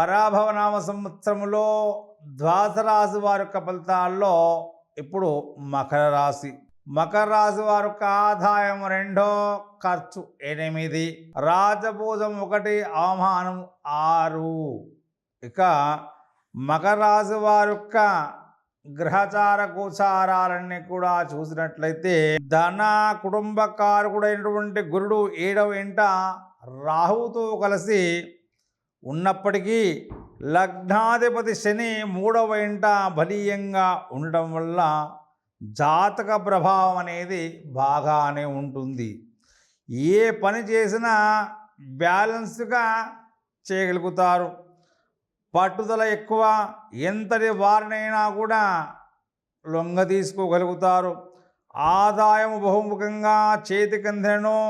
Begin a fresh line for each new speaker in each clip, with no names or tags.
పరాభవనామ సంవత్సరంలో ద్వాదశ రాశి వారి యొక్క ఫలితాల్లో ఇప్పుడు మకర రాశి. మకర రాశి వారి యొక్క ఆదాయం 2, ఖర్చు 8, రాజభోజం 1, అవమానం 6. ఇక మకర రాశి వారి యొక్క గ్రహచార గోచారాలన్నీ కూడా చూసినట్లయితే ధన కుటుంబ కారకుడైనటువంటి గురుడు 7వ ఇంట రాహువుతో కలిసి ఉన్నప్పటికీ లగ్నాధిపతి శని 3వ ఇంట బలీయంగా ఉండడం వల్ల జాతక ప్రభావం అనేది బాగానే ఉంటుంది. ఏ పని చేసినా బ్యాలెన్స్గా చేయగలుగుతారు. పట్టుదల ఎక్కువ. ఎంతటి వారినైనా కూడా లొంగ తీసుకోగలుగుతారు. ఆదాయం బహుముఖంగా చేతికందెను.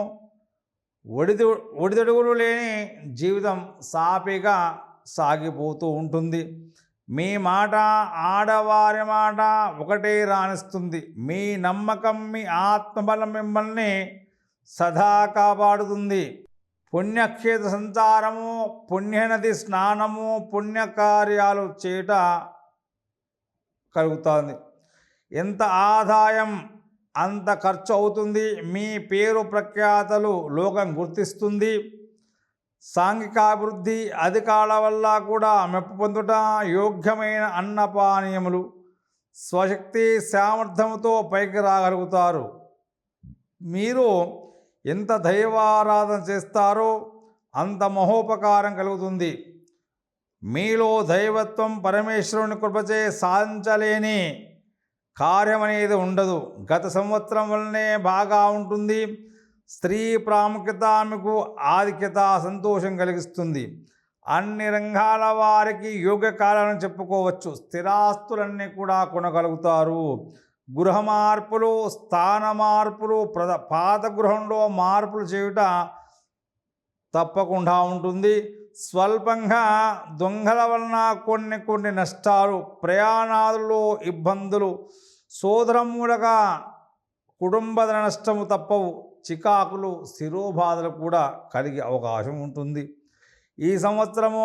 ఒడిదొడుగులు లేని జీవితం సాఫీగా సాగిపోతూ ఉంటుంది. మీ మాట ఆడవారి మాట ఒకటే రాణిస్తుంది. మీ నమ్మకం, మీ ఆత్మబలం మిమ్మల్ని సదా కాపాడుతుంది. పుణ్యక్షేత్ర సంచారము, పుణ్యనది స్నానము, పుణ్యకార్యాలు చేయట కలుగుతుంది. ఎంత ఆదాయం అంత ఖర్చు అవుతుంది. మీ పేరు ప్రఖ్యాతలు లోకం గుర్తిస్తుంది. సాంఘికాభివృద్ధి, అధికారుల వల్ల కూడా మెప్పు పొందుట, యోగ్యమైన అన్నపానీయములు, స్వశక్తి సామర్థ్యంతో పైకి రాగలుగుతారు. మీరు ఎంత దైవారాధన చేస్తారో అంత మహోపకారం కలుగుతుంది. మీలో దైవత్వం, పరమేశ్వరుని కృపచే సాధించలేని కార్యం అనేది ఉండదు. గత సంవత్సరం వల్లనే బాగా ఉంటుంది. స్త్రీ ప్రాముఖ్యత మీకు ఆధిక్యత, సంతోషం కలిగిస్తుంది. అన్ని రంగాల వారికి యోగ్యకాలాలను చెప్పుకోవచ్చు. స్థిరాస్తులన్నీ కూడా కొనగలుగుతారు. గృహ మార్పులు, స్థాన మార్పులు, పాత గృహంలో మార్పులు చేయుట తప్పకుండా ఉంటుంది. స్వల్పంగా దొంగల వలన కొన్ని నష్టాలు, ప్రయాణాలలో ఇబ్బందులు, సోదరమూలక కుటుంబ నష్టము తప్పవు. చికాకులు, శిరోబాధలు కూడా కలిగే అవకాశం ఉంటుంది. ఈ సంవత్సరము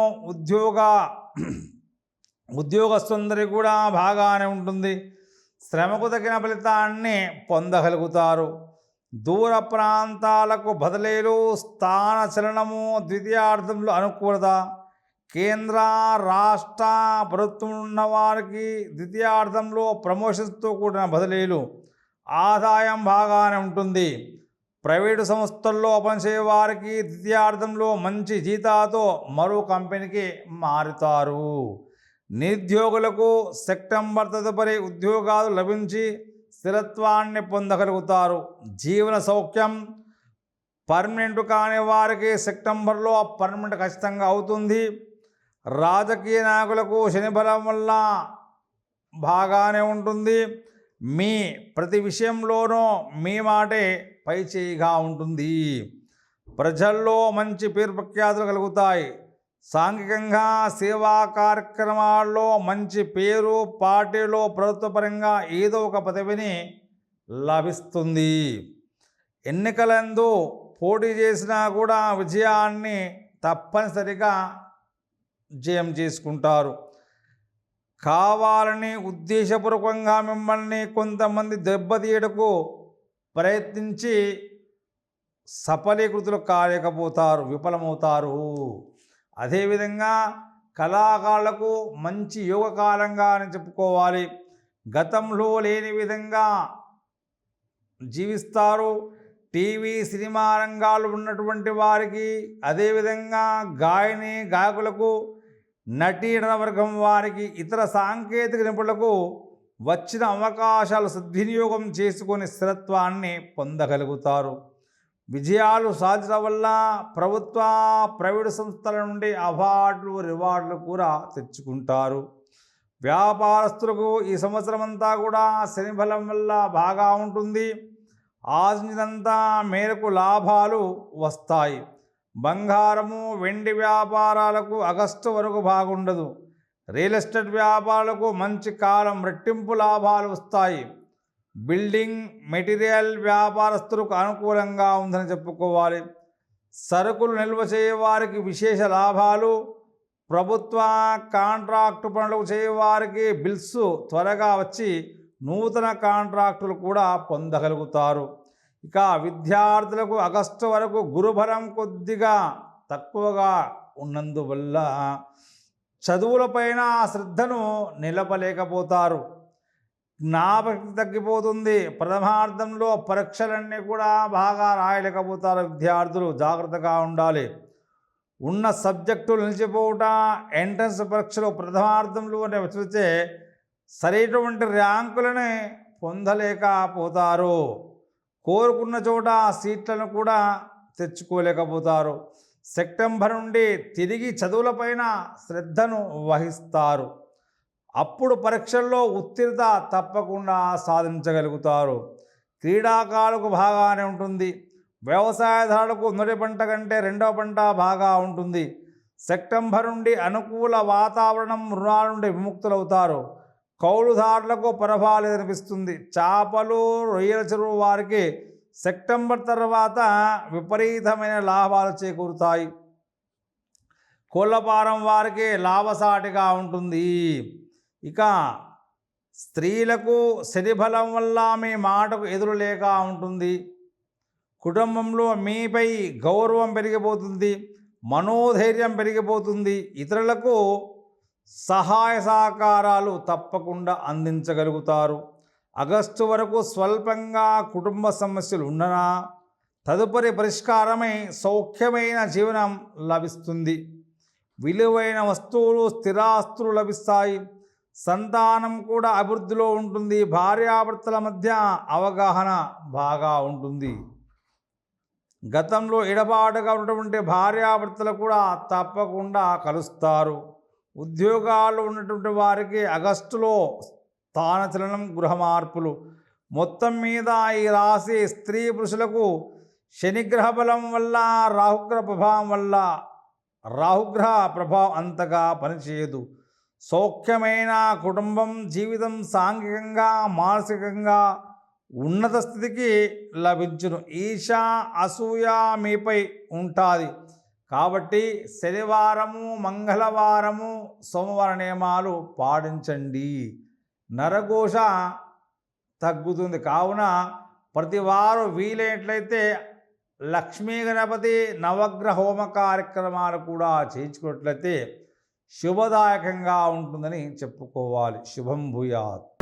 ఉద్యోగస్తులందరికీ కూడా బాగానే ఉంటుంది. శ్రమకు తగిన ఫలితాన్ని పొందగలుగుతారు. దూర ప్రాంతాలకు బదిలీలు, స్థాన చలనము, ద్వితీయార్థంలో అనుకూలత. కేంద్ర రాష్ట్ర ప్రభుత్వం ఉన్న వారికి ద్వితీయార్థంలో ప్రమోషన్స్తో కూడిన బదిలీలు, ఆదాయం బాగానే ఉంటుంది. ప్రైవేటు సంస్థల్లో పనిచేసే వారికి ద్వితీయార్థంలో మంచి జీతాతో మరో కంపెనీకి మారుతారు. నిరుద్యోగులకు సెప్టెంబర్ తదుపరి ఉద్యోగాలు లభించి స్థిరత్వాన్ని పొందగలుగుతారు. జీవన సౌఖ్యం. పర్మనెంట్ కాని వారికి సెప్టెంబర్లో పర్మనెంట్ ఖచ్చితంగా అవుతుంది. రాజకీయ నాయకులకు శని బలం వల్ల బాగానే ఉంటుంది. మీ ప్రతి విషయంలోనూ మీ మాటే పై చేయిగా ఉంటుంది. ప్రజల్లో మంచి పేరు ప్రఖ్యాతులు కలుగుతాయి. సాంఘికంగా సేవా కార్యక్రమాల్లో మంచి పేరు, పార్టీలో ప్రభుత్వపరంగా ఏదో ఒక పదవిని లభిస్తుంది. ఎన్నికలందు పోటీ చేసినా కూడా విజయాన్ని తప్పనిసరిగా జయం చేసుకుంటారు. కావాలని ఉద్దేశపూర్వకంగా మిమ్మల్ని కొంతమంది దెబ్బతీయటకు ప్రయత్నించి సఫలీకృతులు కాలేకపోతారు, విఫలమవుతారు. అదేవిధంగా కళాకారులకు మంచి యోగకాలంగా అని చెప్పుకోవాలి. గతంలో లేని విధంగా జీవిస్తారు. టీవీ, సినిమా రంగాలు ఉన్నటువంటి వారికి, అదేవిధంగా గాయకులకు, నటీనట వర్గం వారికి, ఇతర సాంకేతిక నిపుణులకు వచ్చిన అవకాశాలు సద్వినియోగం చేసుకొని స్థిరత్వాన్ని పొందగలుగుతారు. విజయాలు సాధించడం వల్ల ప్రభుత్వ, ప్రైవేటు సంస్థల నుండి అవార్డులు, రివార్డులు కూడా తెచ్చుకుంటారు. వ్యాపారస్తులకు ఈ సంవత్సరం అంతా కూడా శని బలం వల్ల బాగా ఉంటుంది. ఆశించినంత మేరకు లాభాలు వస్తాయి. బంగారము, వెండి వ్యాపారాలకు ఆగస్టు వరకు బాగుండదు. రియల్ ఎస్టేట్ వ్యాపారాలకు మంచి కాలం, రెట్టింపు లాభాలు వస్తాయి. బిల్డింగ్ మెటీరియల్ వ్యాపారస్తులకు అనుకూలంగా ఉందని చెప్పుకోవాలి. సరుకులు నిల్వ చేయవారికి విశేష లాభాలు. ప్రభుత్వ కాంట్రాక్టు పనులు చేయవారికి బిల్స్ త్వరగా వచ్చి నూతన కాంట్రాక్టులు కూడా పొందగలుగుతారు. ఇక విద్యార్థులకు ఆగస్టు వరకు గురుబలం కొద్దిగా తక్కువగా ఉన్నందువల్ల చదువులపైన శ్రద్ధను నిలపలేకపోతారు. జ్ఞాపకం తగ్గిపోతుంది. ప్రథమార్థంలో పరీక్షలన్నీ కూడా బాగా రాయలేకపోతారు. విద్యార్థులు జాగ్రత్తగా ఉండాలి. ఉన్న సబ్జెక్టులు నిలిచిపోవుట, ఎంట్రన్స్ పరీక్షలు ప్రథమార్థంలో వచ్చే సరైనటువంటి ర్యాంకులని పొందలేకపోతారు. కోరుకున్న చోట సీట్లను కూడా తెచ్చుకోలేకపోతారు. సెప్టెంబర్ నుండి తిరిగి చదువులపైన శ్రద్ధను వహిస్తారు. అప్పుడు పరీక్షల్లో ఉత్తీర్ణత తప్పకుండా సాధించగలుగుతారు. క్రీడాకారులకు బాగానే ఉంటుంది. వ్యవసాయదారులకు మొదటి పంట కంటే రెండవ పంట బాగా ఉంటుంది. సెప్టెంబర్ నుండి అనుకూల వాతావరణం, రుణాల నుండి విముక్తులవుతారు. కౌలుదారులకు ప్రభావం కనిపిస్తుంది. చేపలు, రొయ్యల చెరువు వారికి సెప్టెంబర్ తర్వాత విపరీతమైన లాభాలు చేకూరుతాయి. కోళ్ళపారం వారికి లాభసాటిగా ఉంటుంది. ఇక స్త్రీలకు శనిబలం వల్ల మీ మాటకు ఎదురు లేక ఉంటుంది. కుటుంబంలో మీపై గౌరవం పెరిగిపోతుంది. మనోధైర్యం పెరిగిపోతుంది. ఇతరులకు సహాయ సహకారాలు తప్పకుండా అందించగలుగుతారు. ఆగస్టు వరకు స్వల్పంగా కుటుంబ సమస్యలు ఉండనా తదుపరి పరిష్కారమై సౌఖ్యమైన జీవనం లభిస్తుంది. విలువైన వస్తువులు, స్థిరాస్తులు లభిస్తాయి. సంతానం కూడా అభివృద్ధిలో ఉంటుంది. భార్యాభర్తల మధ్య అవగాహన బాగా ఉంటుంది. గతంలో ఎడబాటుగా ఉన్నటువంటి భార్యాభర్తలు కూడా తప్పకుండా కలుస్తారు. ఉద్యోగాలు ఉన్నటువంటి వారికి ఆగస్టులో స్థానచలనం, గృహ మార్పులు. మొత్తం మీద ఈ రాశి స్త్రీ పురుషులకు శనిగ్రహ బలం వల్ల, రాహుగ్రహ ప్రభావం అంతగా పనిచేయదు. సౌఖ్యమైన కుటుంబం, జీవితం సాంఘికంగా, మానసికంగా ఉన్నత స్థితికి లభించును. ఈర్ష, అసూయ మీపై ఉంటుంది. కాబట్టి శనివారము, మంగళవారము, సోమవార నియమాలు పాటించండి. నరఘోష తగ్గుతుంది. కావున ప్రతి వారు వీలైనట్లయితే లక్ష్మీ గణపతి నవగ్రహ హోమ కార్యక్రమాలు కూడా చేయించుకున్నట్లయితే శుభదాయకంగా ఉంటుందని చెప్పుకోవాలి. శుభం భూయాత్.